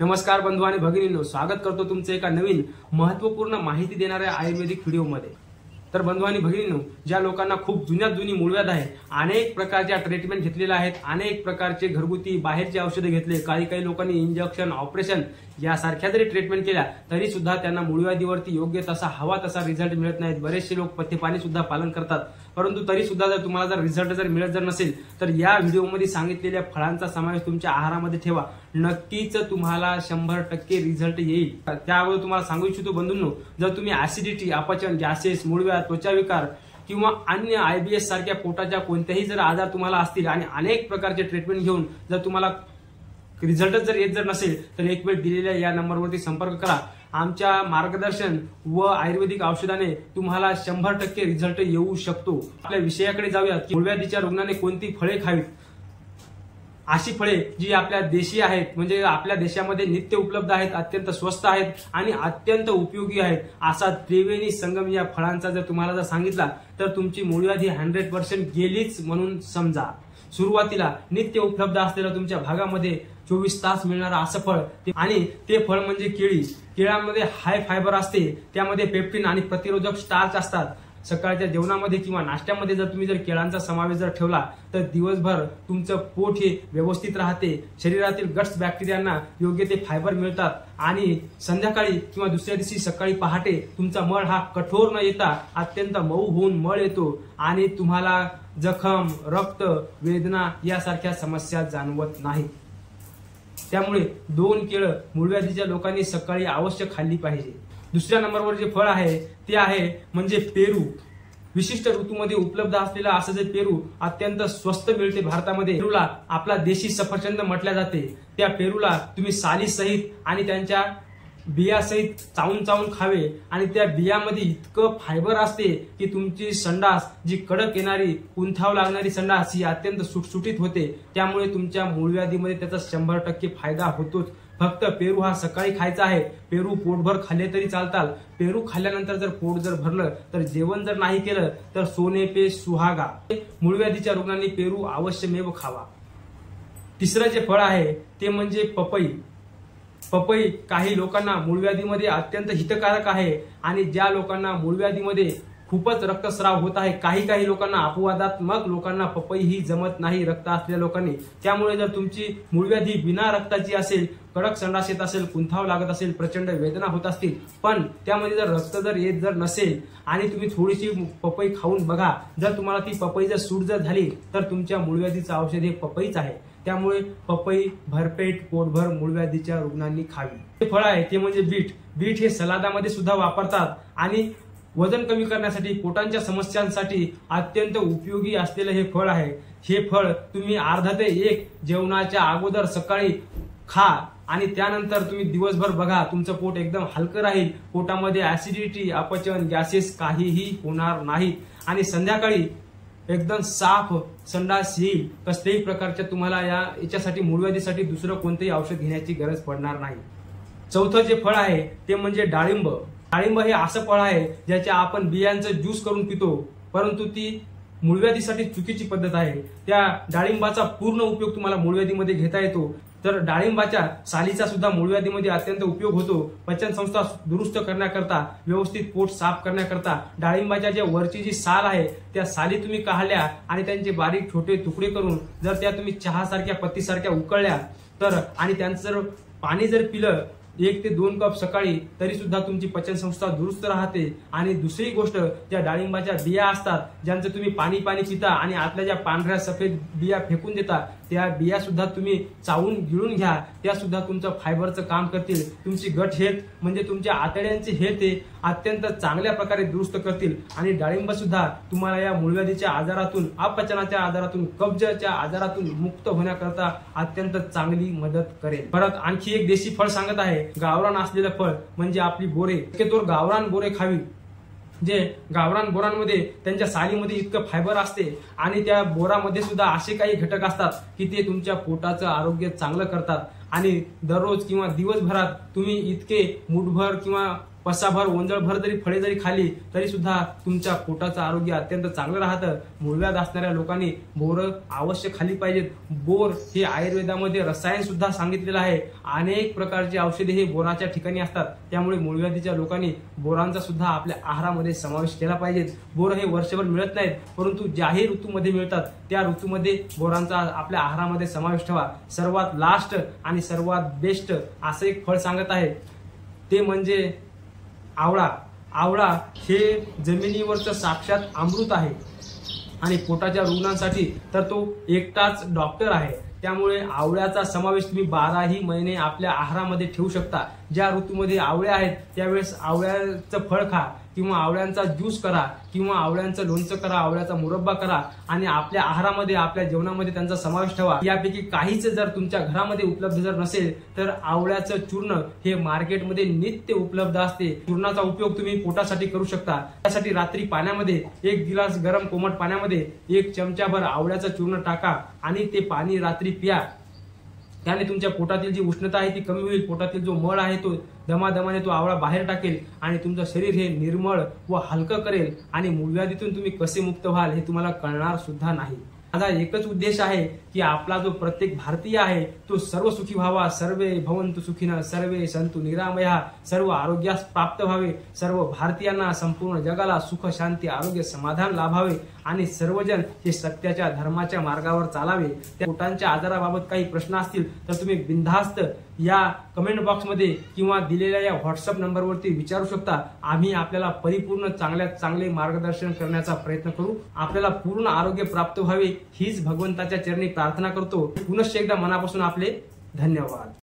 नमस्कार बंधू आणि भगिनींनो, स्वागत करतो तुमचे एका नवीन महत्त्वपूर्ण माहिती देणाऱ्या आयुर्वेदिक व्हिडिओमध्ये। तर बंधू आणि भगिनींनो, ज्या लोकांना खूप जुनी मूळव्याध आहे, अनेक प्रकारच्या ट्रीटमेंट घेतलेल्या आहेत, अनेक प्रकारचे घरगुती बाहेरचे औषधे घेतले, काही लोकांनी इंजेक्शन ऑपरेशन यासारख्या जरी ट्रीटमेंट केल्या तरी सुद्धा त्यांना मूळव्याधीवरती योग्य तसा हवा तसा रिझल्ट मिळत नाही। बरेचसे लोक पथ्य पाणी सुद्धा पालन करतात, परंतु तरी सुद्धा जर तुम्हाला जर रिझल्ट जर मिळत नसेल तर या व्हिडिओमध्ये सांगितलेल्या फळांचा समावेश तुमच्या आहारामध्ये ठेवा, नक्कीच तुम्हाला 100% रिझल्ट येईल। त्यावर तुम्हाला सांगू इच्छितो बंधूंनो, जर तुम्ही ऍसिडिटी, अपचन, गॅसेस, मूळव्याध, त्वचाविकार किंवा अन्य IBS सारख्या पोटाच्या कोणत्याही जर आजार तुम्हाला असतील आणि अनेक प्रकारचे ट्रीटमेंट घेऊन जर तुम्हाला रिझल्ट जर येत नसेल तर एक वेळ दिलेल्या या नंबरवरती संपर्क करा। आमच्या मार्गदर्शन व आयुर्वेदिक औषधाने तुम्हाला 100% रिझल्ट येऊ शकतो। आपल्या विषयाकडे जाऊया की मूळव्याधीच्या रुग्णाने कोणती फळे खावीत। अशी फळे जी आपल्या देशी आहेत, म्हणजे आपल्या देशामध्ये नित्य उपलब्ध आहेत, अत्यंत स्वस्त आहेत आणि अत्यंत उपयोगी आहेत, असा त्रिवेणी संगम या फळांचा जर तुम्हाला जर सांगितला तर तुमची मूळव्याधी 100% गेलीच म्हणून समजा। सुरुवातीला नित्य उपलब्ध असलेलं तुमच्या भागामध्ये 24 तास मिळणारा असं फळ आणि ते फळ म्हणजे केळी। केळ्यामध्ये हाय फायबर असते, त्यामध्ये पेप्टिन आणि प्रतिरोधक स्टार्च असतात। सकाळच्या जेवणामध्ये किंवा नाश्त्यामध्ये जर तुम्ही जर केळांचा समावेश जर ठेवला तर दिवसभर तुमचं पोट हे व्यवस्थित राहते, शरीरातील गट्स बॅक्टेरियांना योग्य ते फायबर मिळतात आणि संध्याकाळी किंवा दुसऱ्या दिवशी सकाळी पहाटे तुमचा मळ हा कठोर न येता अत्यंत मऊ होऊन मळ येतो आणि तुम्हाला जखम, रक्त, वेदना यासारख्या समस्या जाणवत नाही। त्यामुळे 2 केळं मूळव्याधीच्या लोकांनी सकाळी अवश्य खाल्ली पाहिजे। दुसऱ्या नंबरवर जे फळ आहे ते आहे म्हणजे पेरू। विशिष्ट ऋतूमध्ये उपलब्ध असलेला असं जे पेरू अत्यंत स्वस्त मिळते भारतामध्ये। पेरूला आपला देशी सफरचंद म्हटल्या जाते। त्या पेरूला तुम्ही साली सहित आणि त्यांच्या बिया सहित चावून खावे आणि त्या बियामध्ये इतकं फायबर असते की तुमची संडास जी कडक येणारी, कुंथाव लागणारी संडास ही अत्यंत सुटसुटीत होते। त्यामुळे तुमच्या मूळव्याधीमध्ये त्याचा 100% फायदा होतोच। फक्त पेरू हा सकाळी खायचा आहे। पेरू पोटभर खाल्ले तरी चालतात। पेरू खाल्ल्यानंतर जर पोट जर भरलं तर जेवण जर नाही केलं तर सोने पे सुहागा। मूळव्याधीच्या रुग्णांनी पेरू अवश्यमेव खावा। तिसरं जे फळ आहे ते म्हणजे पपई। पपई काही लोकांना मूळव्याधीमध्ये अत्यंत हितकारक आहे आणि ज्या लोकांना मूळव्याधीमध्ये खूपच रक्तस्राव होत आहे, काही लोकांना अपवादात्मक लोकांना पपई ही जमत नाही, रक्त असलेल्या लोकांनी। त्यामुळे जर तुमची मूळव्याधी बिना रक्ताची असेल, कडक संडास येत असेल, कुंथाव लागत असेल, प्रचंड वेदना होत असतील, पण त्यामध्ये जर रक्त जर येत जर नसेल आणि तुम्ही थोडीशी पपई खाऊन बघा, जर तुम्हाला ती पपई जर सूट जर झाली तर तुमच्या मूळव्याधीचं औषध हे पपईच आहे। त्यामुळे पपई भरपेट पोटभर मूळव्याधीच्या रुग्णांनी खावी। हे फळ आहे ते म्हणजे बीट। बीट हे सलादामध्ये सुद्धा वापरतात आणि वजन कमी करण्यासाठी, पोटांच्या समस्यांसाठी अत्यंत उपयोगी असलेलं हे फळ आहे। हे फळ तुम्ही अर्धा ते 1 जेवणाच्या अगोदर सकाळी खा आणि त्यानंतर तुम्ही दिवसभर बघा, तुमचं पोट एकदम हलकं राहील, पोटामध्ये ऍसिडिटी, अपचन, गॅसेस काहीही होणार नाही आणि संध्याकाळी एकदम साफ संडास येईल। कसल्याही प्रकारच्या तुम्हाला याच्यासाठी मूळव्याधीसाठी दुसरं कोणतेही औषध घेण्याची गरज पडणार नाही। चौथं जे फळ आहे ते म्हणजे डाळिंब। डाळिंब हे असं फळ आहे ज्याच्या आपण बियांचं ज्यूस करून पितो, परंतु ती मूळव्याधीसाठी चुकीची पद्धत आहे। त्या डाळिंबाचा पूर्ण उपयोग तुम्हाला मूळव्याधीमध्ये घेता येतो। तर डाळिंबाच्या सालीचा सुद्धा मूळव्याधीमध्ये अत्यंत उपयोग होतो। पचन संस्था दुरुस्त करण्याकरता, व्यवस्थित पोट साफ करण्याकरता डाळिंबाच्या जे वरची जी साल आहे त्या साली तुम्ही काढल्या आणि त्यांचे बारीक छोटे तुकडे करून जर त्या तुम्ही चहासारख्या पत्तीसारख्या उकळल्या तर आणि त्यांचं जर पाणी जर पिलं 1 ते 2 कप सकाळी तरी सुद्धा तुमची पचन संस्था दुरुस्त राहते। आणि दुसरी गोष्ट, ज्या डाळिंबाच्या बिया असतात ज्यांचं तुम्ही पाणी पिता आणि आतल्या ज्या पांढऱ्या सफेद बिया फेकून देता, त्या बिया सुद्धा तुम्ही चावून गिळून घ्या, त्या सुद्धा तुमचं फायबरचं काम करतील। तुमची गट हेल्थ म्हणजे तुमच्या आतड्यांची हेल्थ हे अत्यंत चांगल्या प्रकारे दुरुस्त करतील आणि डाळिंब सुद्धा तुम्हाला या मूळव्याधीच्या आजारातून, अपचनाच्या आजारातून, कब्जच्या आजारातून मुक्त होण्याकरता अत्यंत चांगली मदत करेल। परत आणखी एक देशी फळ सांगत आहे, गावरान असलेलं फळ म्हणजे आपली बोरे। शक्यतोवर गावरान बोरे खावी। जे गावरान बोरांमध्ये त्यांच्या सालीमध्ये इतकं फायबर असते आणि त्या बोरामध्ये सुद्धा असे काही घटक असतात की ते तुमच्या पोटाचं आरोग्य चांगलं करतात आणि दररोज किंवा दिवसभरात तुम्ही इतके मुठभर किंवा पसाभर ओंजळभर जरी फळे जरी खाली तरी सुद्धा तुमच्या पोटाचं आरोग्य अत्यंत चांगलं राहतं। मूळव्याध असणाऱ्या लोकांनी बोर अवश्य खाली पाहिजेत। बोर हे आयुर्वेदामध्ये रसायन सुद्धा सांगितलेलं आहे। अनेक प्रकारची औषधे हे बोराच्या ठिकाणी असतात, त्यामुळे मूळव्याधीच्या लोकांनी बोरांचा सुद्धा आपल्या आहारामध्ये समावेश केला पाहिजे। बोर हे वर्षभर मिळत नाहीत, परंतु ज्याही ऋतूमध्ये मिळतात त्या ऋतूमध्ये बोरांचा आपल्या आहारामध्ये समावेश ठेवा। सर्वात लास्ट आणि सर्वात बेस्ट असं एक फळ सांगत आहे, ते म्हणजे आवळा। आवळा हे जमिनीवरचं साक्षात अमृत आहे आणि पोटाच्या रुग्णांसाठी तर तो एकटाच डॉक्टर आहे। त्यामुळे आवळ्याचा समावेश तुम्ही 12ही महिने आपल्या आहारामध्ये ठेवू शकता। ज्या ऋतूमध्ये आवळे आहेत त्यावेळेस आवळ्याचं फळ खा किंवा आवळ्यांचा ज्यूस करा किंवा आवळ्यांचं लोणचं करा, आवळ्याचा मुरब्बा करा आणि आपल्या आहारामध्ये आपल्या जेवणामध्ये त्यांचा समावेश ठेवा। यापैकी काहीच जर तुमच्या घरामध्ये उपलब्ध जर नसेल तर आवळ्याचं चूर्ण हे मार्केटमध्ये नित्य उपलब्ध असते। चूर्णाचा उपयोग तुम्ही पोटासाठी करू शकता। त्यासाठी रात्री पाण्यामध्ये 1 गिलास गरम कोमट पाण्यामध्ये 1 चमचाभर आवळ्याचं चूर्ण टाका आणि ते पाणी रात्री पिया। त्याने तुमच्या पोटातील जी उष्णता आहे ती कमी होईल, पोटातील जो मळ आहे तो दमादमाने तो आवळा बाहेर टाकेल आणि तुमचं शरीर हे निर्मळ व हलकं करेल आणि मूळव्याधीतून तुम्ही कसे मुक्त व्हाल हे तुम्हाला कळणार सुद्धा नाही। माझा एकच उद्देश आहे की आपला जो प्रत्येक भारतीय आहे तो सर्व सुखी व्हावा। सर्वे भवन्तु सुखिनः, सर्वे सन्तु निरामयाः, सर्व आरोग्यास प्राप्त व्हावे। सर्व भारतीयांना, संपूर्ण जगाला सुख शांती आरोग्य समाधान लाभावे आणि सर्वजण हे सत्याच्या धर्माच्या मार्गावर चालावे। त्या पोटांच्या आजाराबाबत काही प्रश्न असतील तर तुम्ही बिनधास्त या कमेंट बॉक्समध्ये किंवा दिलेल्या या व्हॉट्सअप नंबरवरती विचारू शकता। आम्ही आपल्याला परिपूर्ण चांगल्यात चांगले मार्गदर्शन करण्याचा प्रयत्न करू। आपल्याला पूर्ण आरोग्य प्राप्त व्हावे हीच भगवंताच्या चरणी प्रार्थना करतो। पुनश्च एकदा मनापासून आपले धन्यवाद।